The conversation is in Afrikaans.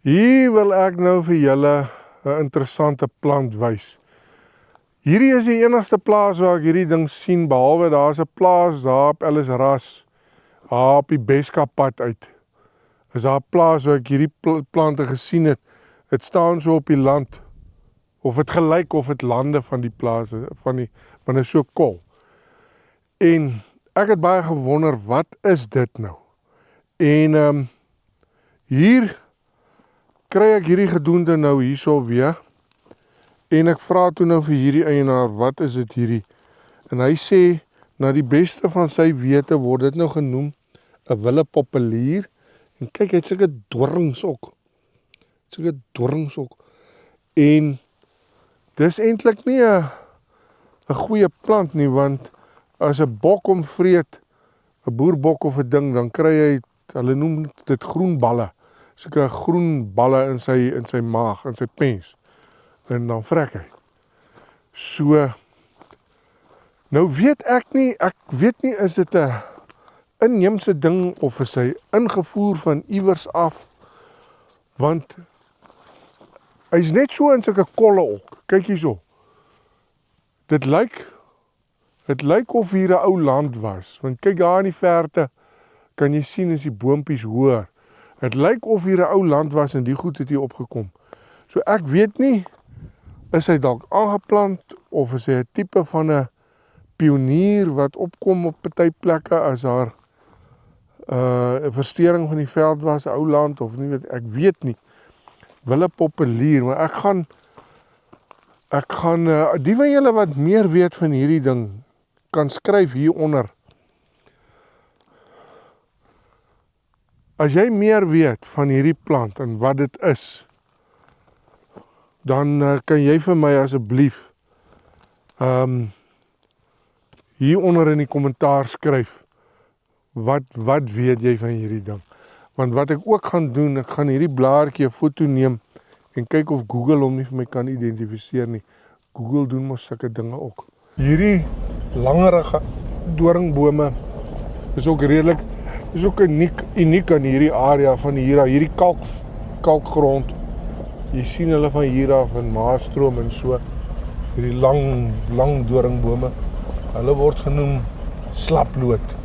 Hier wil ek nou vir julle 'n interessante plant wys. Hierdie is die enigste plaas waar ek hierdie ding sien, behalwe daar's 'n plaas daar op Ellisras, daar op die Beskapad uit. Is daar 'n plaas waar ek hierdie plante gesien het. Dit staan so op die land, of het gelyk of het lande van die plaas, van is so kol. En ek het baie gewonder, wat is dit nou? En hier kry ek hierdie gedoente nou hierso weer, en ek vra toe nou vir hierdie eienaar, wat is dit hierdie? En hy sê, na die beste van sy wete word dit nou genoem 'n willepopulier. En kyk, hy het sulke dorings ook. En dis eintlik nie 'n goeie plant nie, want as 'n bok hom vreet, 'n boerbok of 'n ding, dan kry hy, hulle noem dit groen balle. Sulke groen balle in sy maag, in sy pens. En dan vrek hy. So, nou weet ek weet nie, is dit 'n inheemse ding, of is hy ingevoer van iewers af, want hy's net so in sulke kolle ook. Kyk hierso. Dit lyk of hier 'n ou land was, want kyk daar in die verte, kan jy sien is die boompies hoër. Het lyk of hier 'n ou land was en die goed het hier opgekom. So ek weet nie, is hy dalk aangeplant, of is hy 'n tipe van 'n pionier wat opkom op party plekke as daar 'n versteuring van die veld was, 'n ou land, of nie, ek weet nie. Willepopulier, maar ek gaan die van julle wat meer weet van hierdie ding, kan skryf hieronder. As jy meer weet van hierdie plant en wat dit is, dan kan jy vir my asseblief hieronder in die kommentaar skryf, wat weet jy van hierdie ding? Want wat ek ook gaan doen, ek gaan hierdie blaartjie 'n foto neem en kyk of Google hom nie vir my kan identifiseer nie. Google doen mos sulke dinge ook. Hierdie langerige doringbome is ook redelik, is ook uniek aan hierdie area van hierdie kalkgrond. Jy sien hulle van hier af in Maastroom en so, hierdie lang doringbome. Hulle word genoem slaplote.